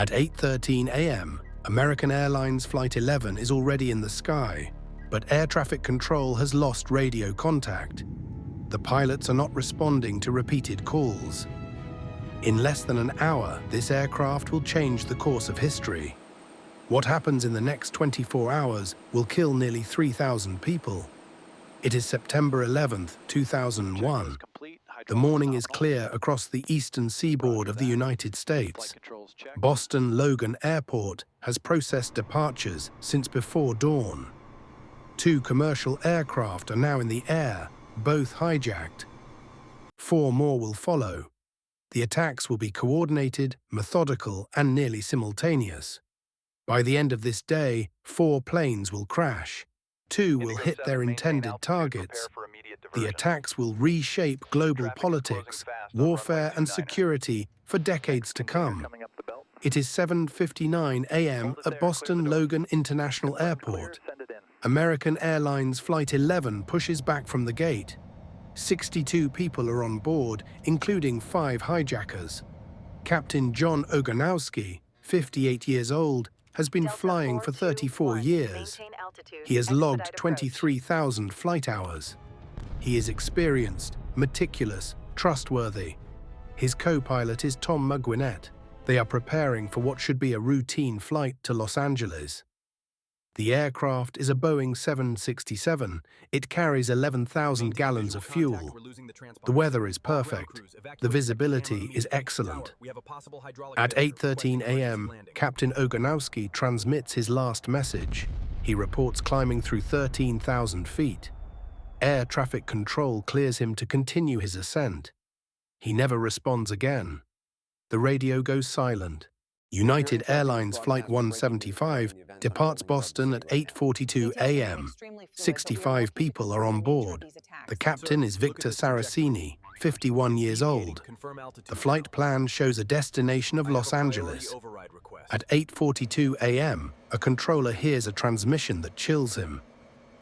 At 8:13 a.m., American Airlines Flight 11 is already in the sky, but air traffic control has lost radio contact. The pilots are not responding to repeated calls. In less than an hour, this aircraft will change the course of history. What happens in the next 24 hours will kill nearly 3,000 people. It is September 11, 2001. The morning is clear across the eastern seaboard of the United States. Boston Logan Airport has processed departures since before dawn. 2 commercial aircraft are now in the air, both hijacked. 4 more will follow. The attacks will be coordinated, methodical, and nearly simultaneous. By the end of this day, 4 planes will crash. 2 will hit their intended targets. The attacks will reshape global politics, warfare, and security for decades to come. It is 7:59 a.m. at Boston Logan International Airport. American Airlines Flight 11 pushes back from the gate. 62 people are on board, including 5 hijackers. Captain John Ogonowski, 58 years old, has been flying for 34 years. He has logged 23,000 flight hours. He is experienced, meticulous, trustworthy. His co-pilot is Tom McGuinnett. They are preparing for what should be a routine flight to Los Angeles. The aircraft is a Boeing 767. It carries 11,000 gallons of fuel. The weather is perfect. The visibility is excellent. At 8:13 a.m., Captain Ogonowski transmits his last message. He reports climbing through 13,000 feet. Air traffic control clears him to continue his ascent. He never responds again. The radio goes silent. United Airlines Flight 175 departs Boston at 8:42 a.m. 65 people are on board. The captain is Victor Saraceni, 51 years old. The flight plan shows a destination of Los Angeles. At 8:42 a.m., a controller hears a transmission that chills him.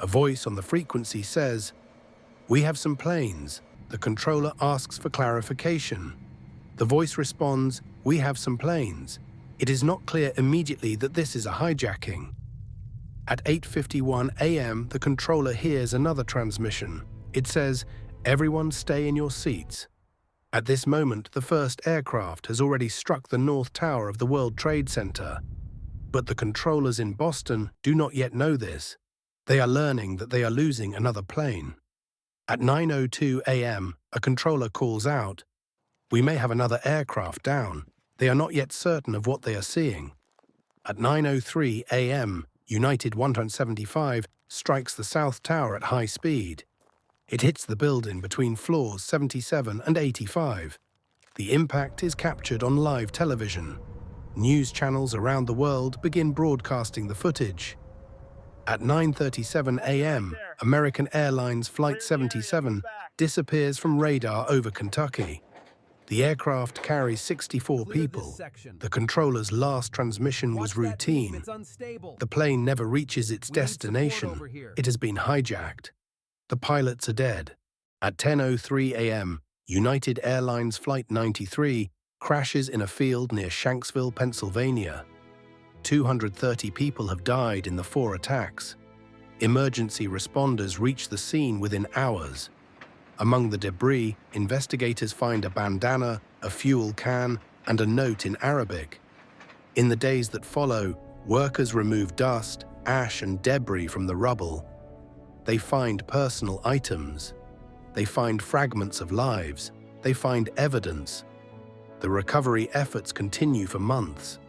A voice on the frequency says, "We have some planes." The controller asks for clarification. The voice responds, "We have some planes." It is not clear immediately that this is a hijacking. At 8:51 a.m., the controller hears another transmission. It says, "Everyone stay in your seats." At this moment, the first aircraft has already struck the North Tower of the World Trade Center. But the controllers in Boston do not yet know this. They are learning that they are losing another plane. At 9:02 a.m., a controller calls out, "We may have another aircraft down." They are not yet certain of what they are seeing. At 9:03 a.m., United 175 strikes the South Tower at high speed. It hits the building between floors 77 and 85. The impact is captured on live television. News channels around the world begin broadcasting the footage. At 9:37 a.m., American Airlines Flight 77 disappears from radar over Kentucky. The aircraft carries 64 people. The controller's last transmission was routine. The plane never reaches its destination. It has been hijacked. The pilots are dead. At 10:03 a.m., United Airlines Flight 93 crashes in a field near Shanksville, Pennsylvania. 230 people have died in the 4 attacks. Emergency responders reach the scene within hours. Among the debris, investigators find a bandana, a fuel can, and a note in Arabic. In the days that follow, workers remove dust, ash, and debris from the rubble. They find personal items. They find fragments of lives. They find evidence. The recovery efforts continue for months.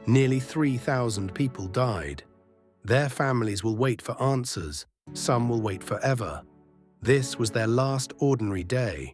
Nearly 3,000 people died. Their families will wait for answers. Some will wait forever. This was their last ordinary day.